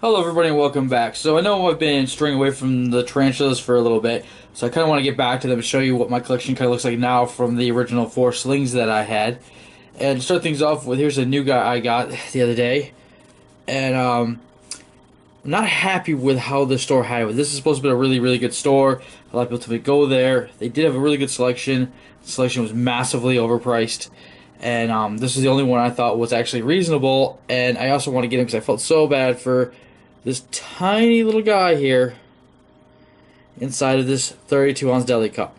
Hello everybody and welcome back. So I know I've been straying away from the tarantulas for a little bit, so I kind of want to get back to them and show you what my collection kind of looks like now from the original four slings that I had. And to start things off with, here's a new guy I got the other day, and I'm not happy with how the store had it. This is supposed to be a really good store. A lot of people tell me to go there. They did have a really good selection. The selection was massively overpriced. And this is the only one I thought was actually reasonable. And I also want to get him because I felt so bad for this tiny little guy here inside of this 32-ounce deli cup.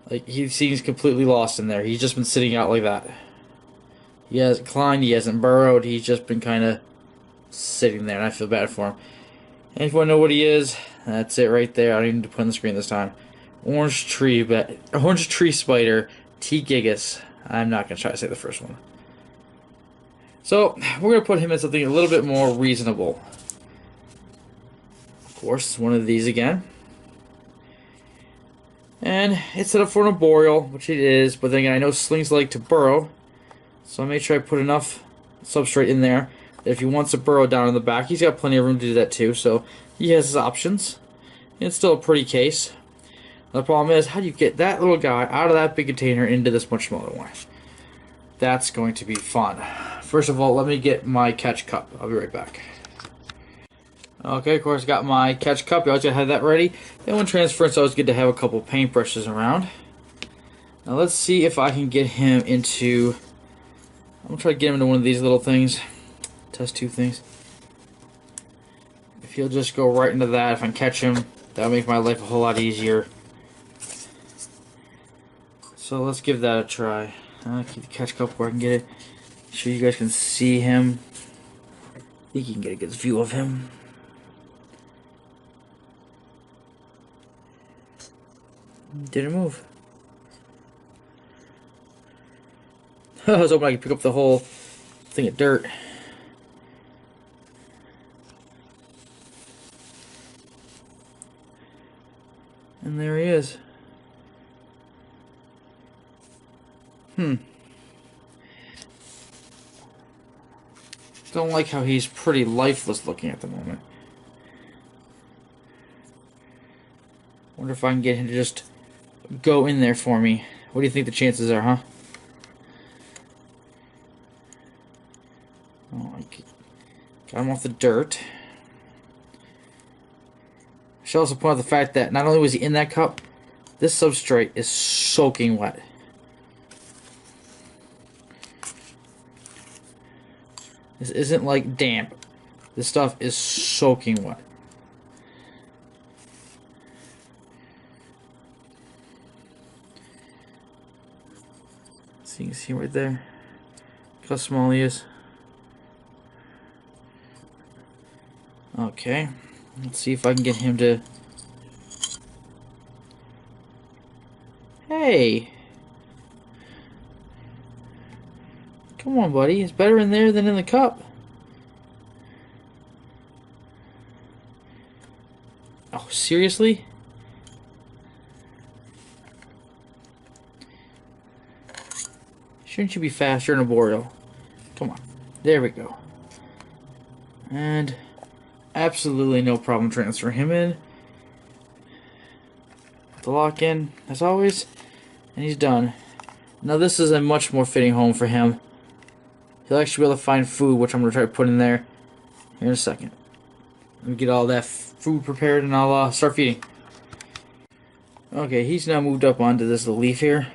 Like, he seems completely lost in there. He's just been sitting out like that. He hasn't climbed, he hasn't burrowed, he's just been kind of sitting there, and I feel bad for him. And if you want to know what he is, that's it right there. I don't even need to put on the screen this time. Orange tree spider, T. gigas. I'm not going to try to say the first one. So, we're going to put him in something a little bit more reasonable. Of course, one of these again. And it's set up for an arboreal, which it is, but then again, I know slings like to burrow, so I made sure I put enough substrate in there that if he wants to burrow down in the back, he's got plenty of room to do that too, so he has his options. And it's still a pretty case. The problem is, how do you get that little guy out of that big container into this much smaller one? That's going to be fun. First of all, let me get my catch cup. I'll be right back. Okay, of course, got my catch cup. You always gotta have that ready. And when transferring, it's always good to have a couple paintbrushes around. Now let's see if I can get him into... I'm gonna try to get him into one of these little things. Test tube things. If he'll just go right into that, if I can catch him, that'll make my life a whole lot easier. So let's give that a try. Keep the catch cup where I can get it. Make sure you guys can see him. I think you can get a good view of him. Didn't move. I was hoping I could pick up the whole thing of dirt. And there he is. Don't like how he's pretty lifeless looking at the moment. Wonder if I can get him to just go in there for me. What do you think the chances are, huh? Oh, got him off the dirt. I should also point out the fact that not only was he in that cup, this substrate is soaking wet. This isn't like damp. This stuff is soaking wet. So you can see right there. Look how small he is. Okay. Let's see if I can get him to... Hey! Come on, buddy. It's better in there than in the cup. Oh, seriously? Shouldn't you be faster in a boreal? Come on. There we go. And absolutely no problem transferring him in. The lock in, as always. And he's done. Now this is a much more fitting home for him. He'll actually be able to find food, which I'm going to try to put in there here in a second. Let me get all that food prepared and I'll start feeding. Okay, he's now moved up onto this little leaf here.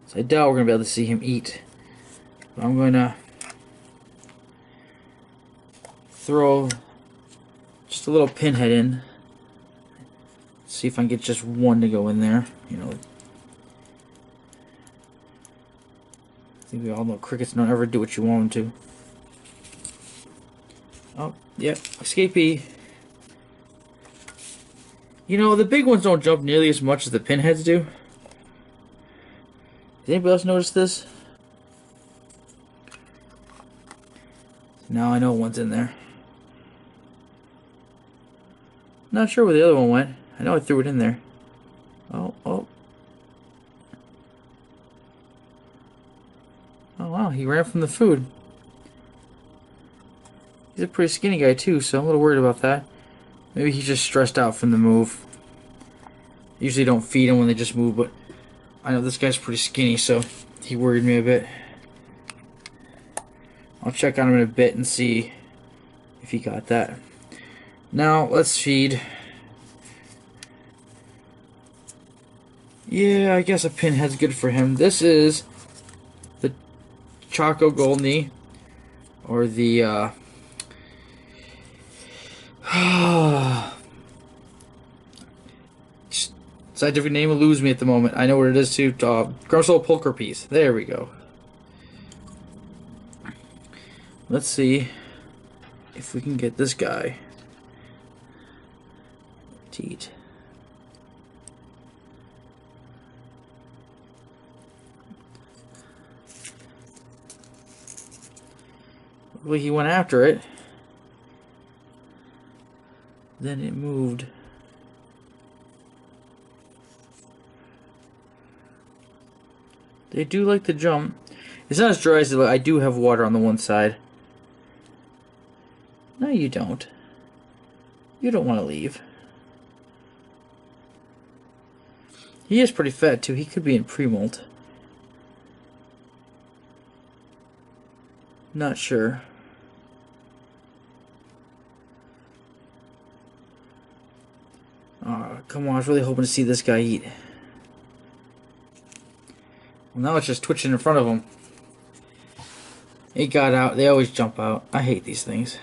So I doubt we're going to be able to see him eat. But I'm going to throw just a little pinhead in. See if I can get just one to go in there. You know, I think we all know crickets don't ever do what you want them to. Oh, yep, escapee. You know, the big ones don't jump nearly as much as the pinheads do. Does anybody else notice this? Now I know one's in there. Not sure where the other one went. I know I threw it in there. Oh. Oh, wow, he ran from the food. He's a pretty skinny guy too, so I'm a little worried about that. Maybe he's just stressed out from the move. Usually don't feed him when they just move, but I know this guy's pretty skinny, so he worried me a bit. I'll check on him in a bit and see if he got that. Now, let's feed. Yeah, I guess a pinhead's good for him. This is the Choco Goldney, or the, scientific name will lose me at the moment. I know what it is too. Grumsole Pulcher Piece. There we go. Let's see if we can get this guy to eat. Well, he went after it. Then it moved. They do like to jump. It's not as dry as it looks. I do have water on the one side. No, you don't. You don't want to leave. He is pretty fat, too. He could be in pre-molt. Not sure. Oh, come on. I was really hoping to see this guy eat. Well, now it's just twitching in front of him. He got out. They always jump out. I hate these things.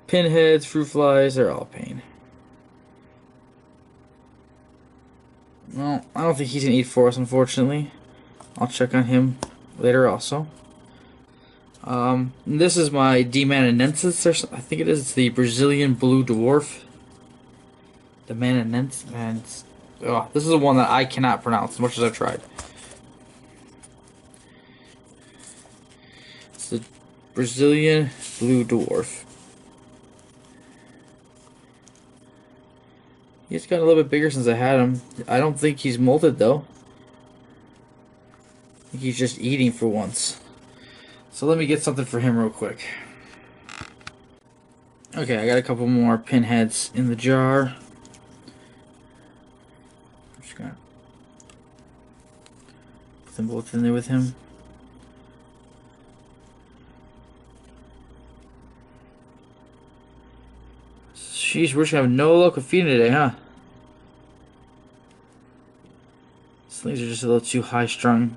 Pinheads, fruit flies, they're all pain. Well, I don't think he's going to eat for us, unfortunately. I'll check on him later also. This is my Demananensis, I think it is. It's the Brazilian blue dwarf. Demananensis, man. Oh, this is the one that I cannot pronounce as much as I've tried. It's the Brazilian blue dwarf. He's gotten a little bit bigger since I had him. I don't think he's molted though. I think he's just eating for once. So let me get something for him real quick. Okay, I got a couple more pinheads in the jar. I'm just gonna put them both in there with him. Jeez, we're just gonna have no luck with feeding today, huh? These things are just a little too high strung.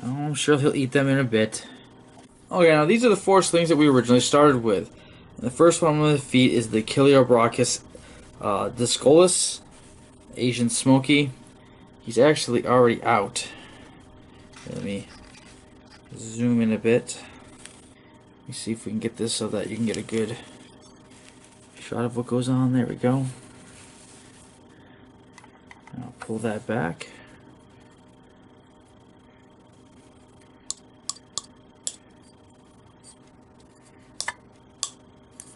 Oh, I'm sure he'll eat them in a bit. Okay, now these are the 4 slings that we originally started with. And the first one I'm going to feed is the Kiliobrachus discolus, Asian Smoky. He's actually already out. Let me zoom in a bit. Let me see if we can get this so that you can get a good shot of what goes on. There we go. I'll pull that back.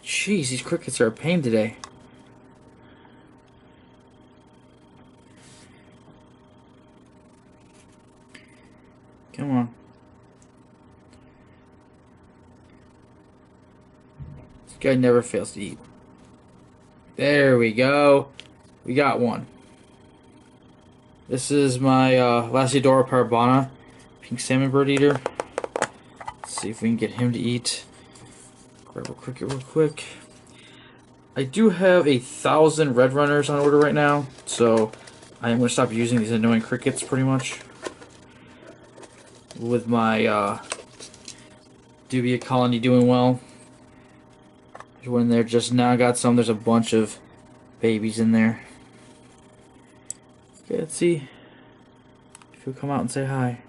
Jeez, these crickets are a pain today. Come on. This guy never fails to eat. There we go. We got one. This is my Lasiodora parabana, pink salmon bird eater. Let's see if we can get him to eat. Grab a cricket real quick. I do have 1,000 red runners on order right now, so I am going to stop using these annoying crickets pretty much. With my dubia colony doing well. There's one in there just now. Got some. There's a bunch of babies in there. Okay, let's see if he'll come out and say hi.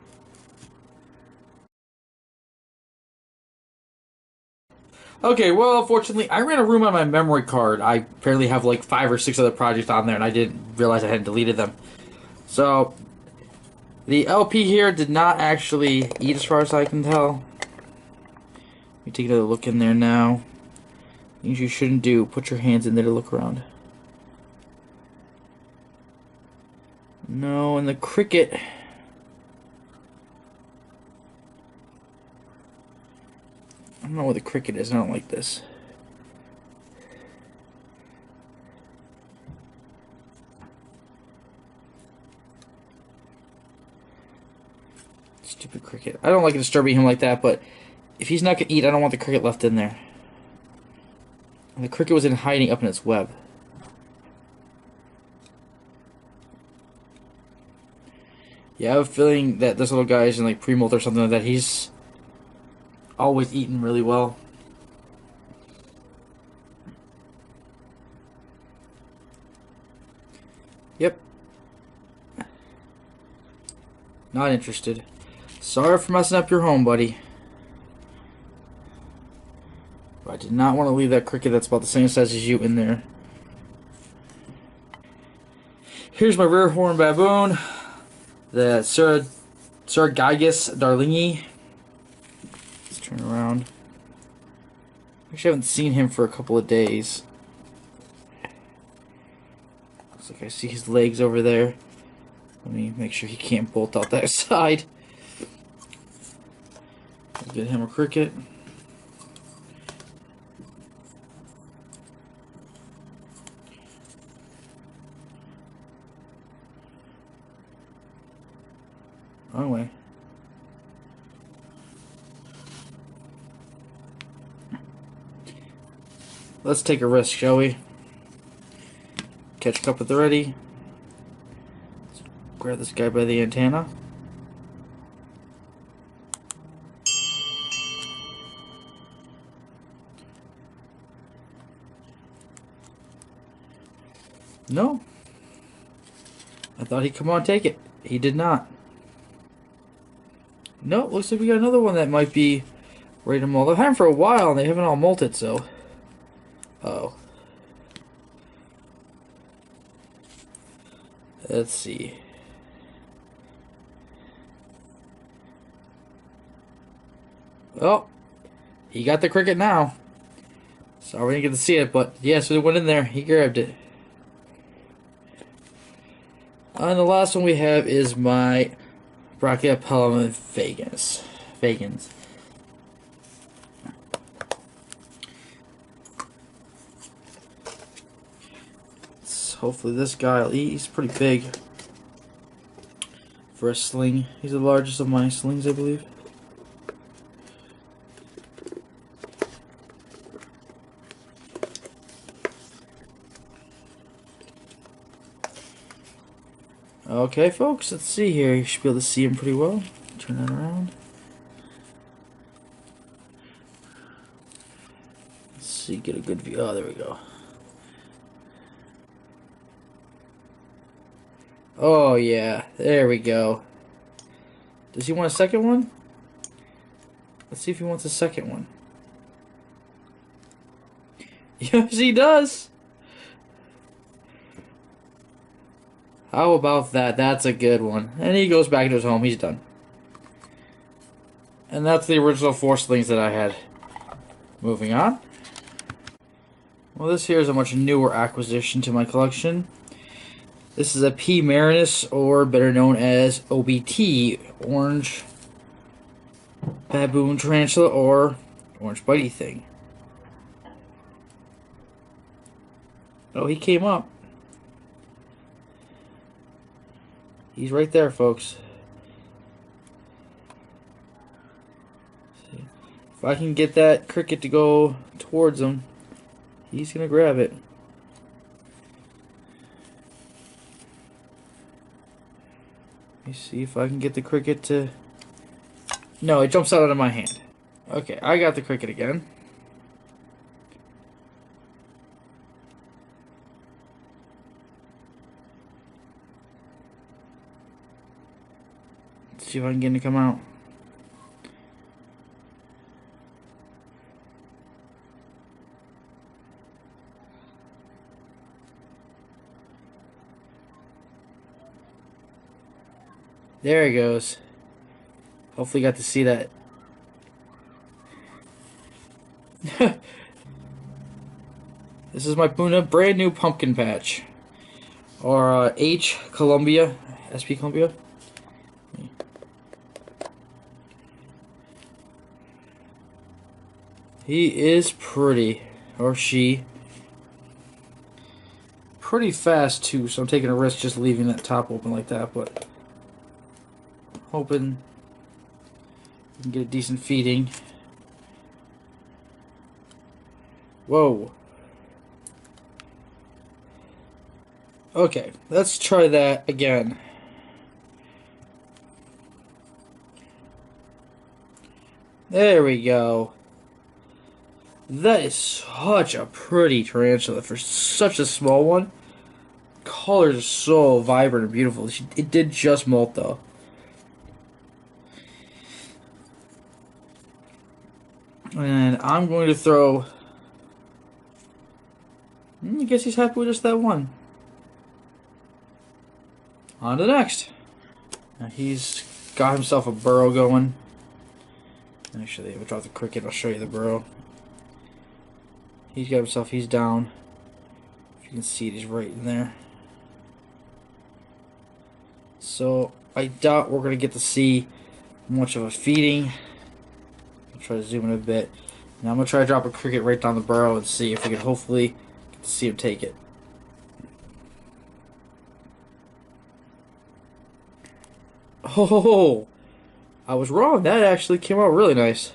Okay, well, unfortunately, I ran a room on my memory card. I apparently have like 5 or 6 other projects on there, and I didn't realize I hadn't deleted them. So, the LP here did not actually eat as far as I can tell. Let me take another look in there now. Things you shouldn't do. Put your hands in there to look around. No, and the cricket... don't know where the cricket is. I don't like this. Stupid cricket. I don't like disturbing him like that, but if he's not gonna eat, I don't want the cricket left in there. And the cricket was in hiding up in its web. Yeah, I have a feeling that this little guy is in like pre-molt or something like that. He's always eating really well. Yep. Not interested. Sorry for messing up your home, buddy. But I did not want to leave that cricket that's about the same size as you in there. Here's my rear horn baboon. The Sargagus darlingi. Let's turn around. Actually, I haven't seen him for a couple of days. Looks like I see his legs over there. Let me make sure he can't bolt out that side. Let's get him a cricket. Wrong way. Let's take a risk, shall we? Catch a cup at the ready. Let's grab this guy by the antenna. No. I thought he'd come on and take it. He did not. No, looks like we got another one that might be ready to molt. I've had them for a while and they haven't all molted, so. Uh-oh. Let's see. Oh, he got the cricket now. Sorry we didn't get to see it, but yes, it went in there. He grabbed it. And the last one we have is my Brachypelma vagans. Hopefully this guy will eat. He's pretty big for a sling. He's the largest of my slings, I believe. Okay, folks, let's see here. You should be able to see him pretty well. Turn that around. Let's see, get a good view. Oh, there we go. Oh, yeah. There we go. Does he want a second one? Let's see if he wants a second one. Yes, he does. How about that? That's a good one. And he goes back to his home. He's done. And that's the original 4 slings that I had. Moving on. Well, this here is a much newer acquisition to my collection. This is a P. marinus, or better known as OBT, Orange Baboon Tarantula, or Orange Bitey Thing. Oh, he came up. He's right there, folks. See. If I can get that cricket to go towards him, he's gonna grab it. Let me see if I can get the cricket to... No, it jumps out of my hand. Okay, I got the cricket again. Let's see if I can get him to come out. There he goes. Hopefully you got to see that. This is my brand new pumpkin patch. Or H. Columbia. SP Columbia. He is pretty. Or she. Pretty fast, too, so I'm taking a risk just leaving that top open like that, but hoping we can get a decent feeding. Whoa. Okay, let's try that again. There we go. That is such a pretty tarantula for such a small one. Colors are so vibrant and beautiful. It did just molt though. And I'm going to throw... I guess he's happy with just that one. On to the next. Now he's got himself a burrow going. Actually, we'll drop the cricket. I'll show you the burrow. He's got himself, he's down. If you can see it, he's right in there. So, I doubt we're going to get to see much of a feeding. I'll try to zoom in a bit. Now I'm going to try to drop a cricket right down the burrow and see if we can hopefully get to see him take it. Oh, I was wrong. That actually came out really nice.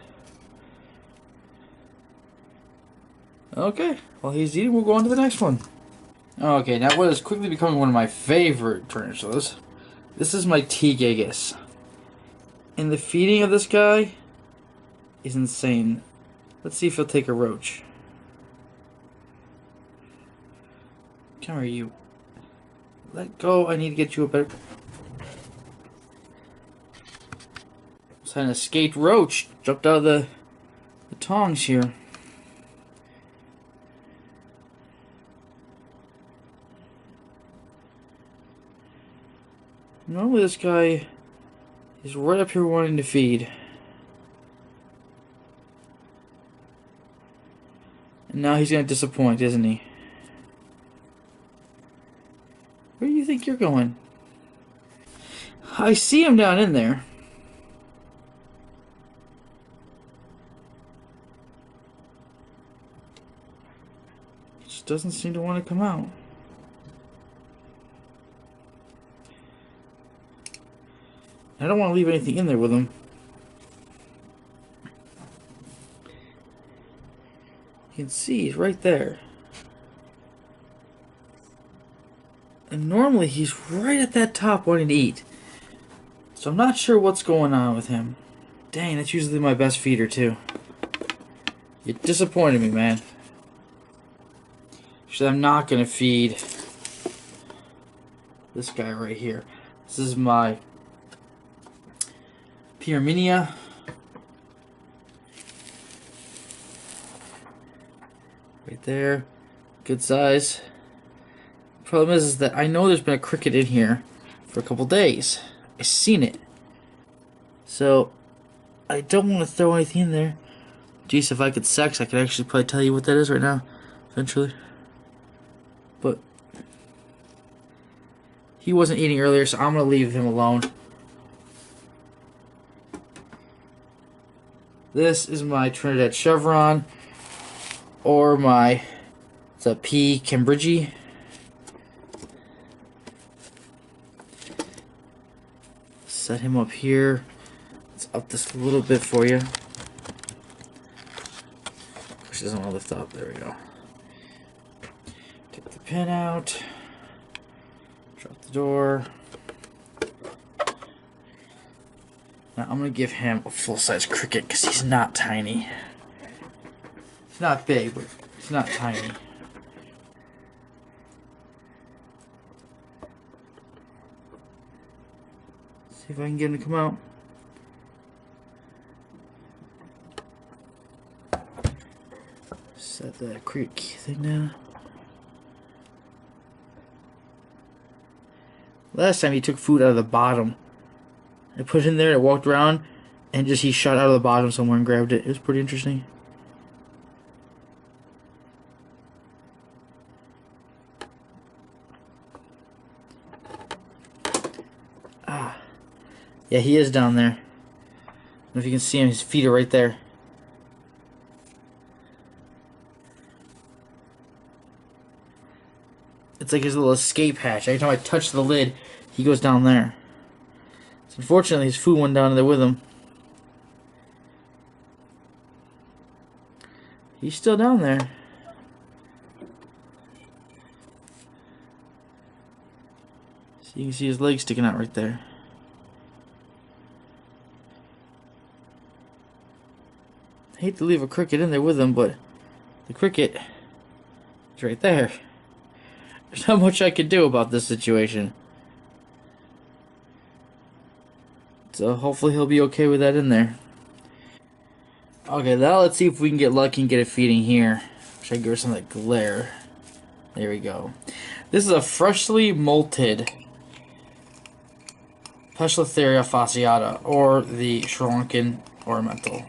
Okay, while he's eating, we'll go on to the next one. Okay, now what is quickly becoming one of my favorite tarantulas. This is my T. gigas. And the feeding of this guy is insane. Let's see if he'll take a roach. Come here, you. Let go, I need to get you a better... It's an escaped roach. Jumped out of the tongs here. Normally this guy is right up here wanting to feed. And now he's going to disappoint, isn't he? Where do you think you're going? I see him down in there. He just doesn't seem to want to come out. I don't want to leave anything in there with him. You can see he's right there. And normally he's right at that top wanting to eat. So I'm not sure what's going on with him. Dang, that's usually my best feeder too. You disappointed me, man. Actually, I'm not going to feed this guy right here. This is my Pyraminia. Right there. Good size. Problem is that I know there's been a cricket in here for a couple days. I've seen it. So, I don't want to throw anything in there. Geez, if I could sex, I could actually probably tell you what that is right now. Eventually. But he wasn't eating earlier, so I'm going to leave him alone. This is my Trinidad Chevron, or it's a P. Cambridgei. Set him up here. Let's up this a little bit for you. Push doesn't want to lift up. There we go. Take the pin out. Drop the door. Now I'm going to give him a full-size cricket because he's not tiny. He's not big, but he's not tiny. See if I can get him to come out. Set that cricket thing down. Last time he took food out of the bottom. I put it in there, it walked around, and he shot out of the bottom somewhere and grabbed it. It was pretty interesting. Ah. Yeah, he is down there. I don't know if you can see him, his feet are right there. It's like his little escape hatch. Every time I touch the lid, he goes down there. So unfortunately, his food went down there with him. He's still down there. So you can see his legs sticking out right there. I hate to leave a cricket in there with him, but the cricket is right there. There's not much I could do about this situation. So hopefully he'll be okay with that in there. Okay, now let's see if we can get lucky and get it feeding here. Should I give her some of that glare? There we go. This is a freshly molted Pesclotheria fasciata, or the Sri Lankan ornamental.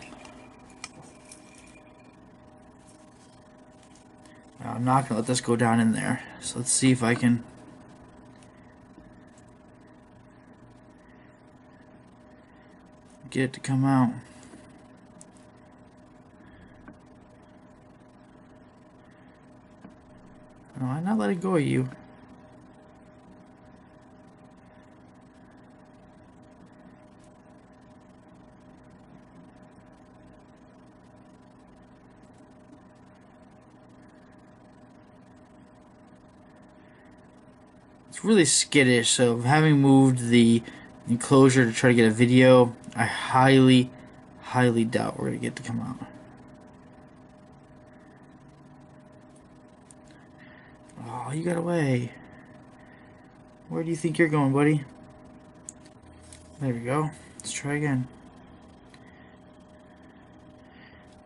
Now, I'm not going to let this go down in there. So let's see if I can get it to come out. No, I'm not letting go of you. It's really skittish, so having moved the enclosure to try to get a video, I highly doubt we're going to get to come out. Oh, you got away. Where do you think you're going, buddy? There we go. Let's try again.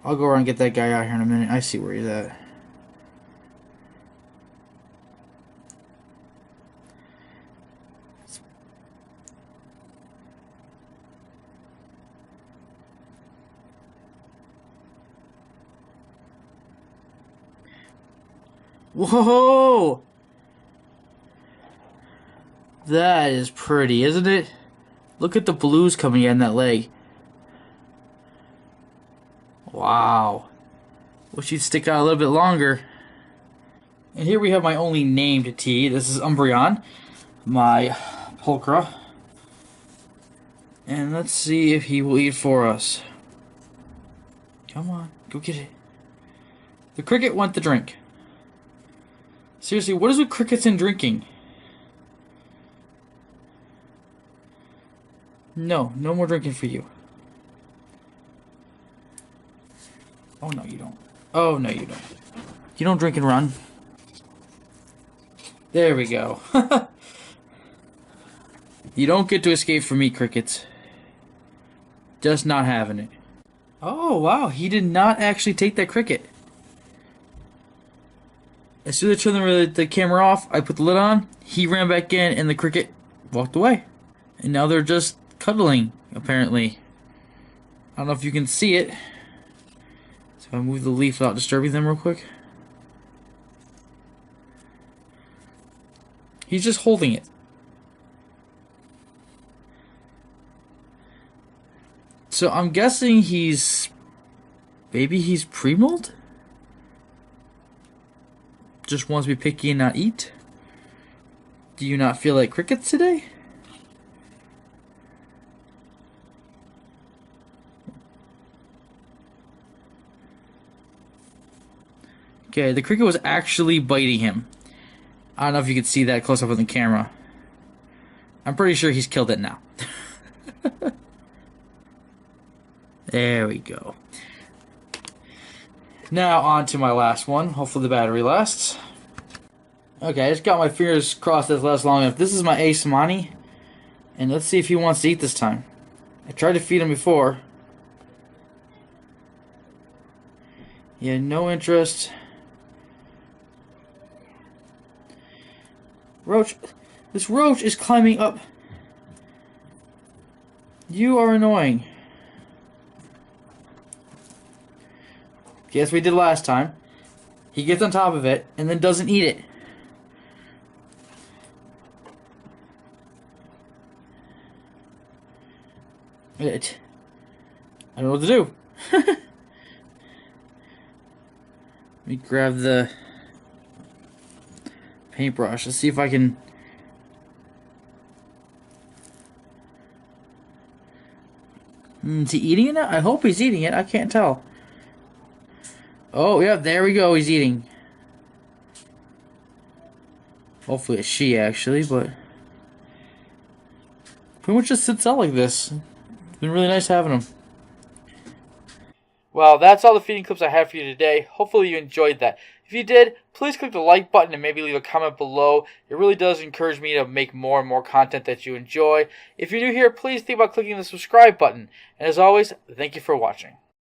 I'll go around and get that guy out here in a minute. I see where he's at. Whoa! That is pretty, isn't it? Look at the blues coming in that leg. Wow. Wish you'd stick out a little bit longer. And here we have my only named tea. This is Umbreon, my pulchra. And let's see if he will eat for us. Come on, go get it. The cricket want the drink. Seriously, what is with crickets and drinking? No, no more drinking for you. Oh, no, you don't. Oh, no, you don't. You don't drink and run. There we go. You don't get to escape from me, crickets. Just not having it. Oh, wow, he did not actually take that cricket. As soon as I turned the camera off, I put the lid on, he ran back in, and the cricket walked away. And now they're just cuddling, apparently. I don't know if you can see it. So if I move the leaf without disturbing them real quick. He's just holding it. So I'm guessing maybe he's pre-molt? Just wants to be picky and not eat? Do you not feel like crickets today? Okay, the cricket was actually biting him. I don't know if you can see that close up on the camera. I'm pretty sure he's killed it now. There we go. Now on to my last one. Hopefully the battery lasts. Okay, I just got my fingers crossed that lasts long enough. This is my Ace Mani. And let's see if he wants to eat this time. I tried to feed him before. He had no interest. Roach. This roach is climbing up. You are annoying. Guess we did last time. He gets on top of it and then doesn't eat it. I don't know what to do. Let me grab the paintbrush. Let's see if I can... Is he eating it? I hope he's eating it. I can't tell. Oh, yeah, there we go. He's eating. Hopefully it's she, actually, but... pretty much just sits out like this. It's been really nice having him. Well, that's all the feeding clips I have for you today. Hopefully you enjoyed that. If you did, please click the like button and maybe leave a comment below. It really does encourage me to make more and more content that you enjoy. If you're new here, please think about clicking the subscribe button. And as always, thank you for watching.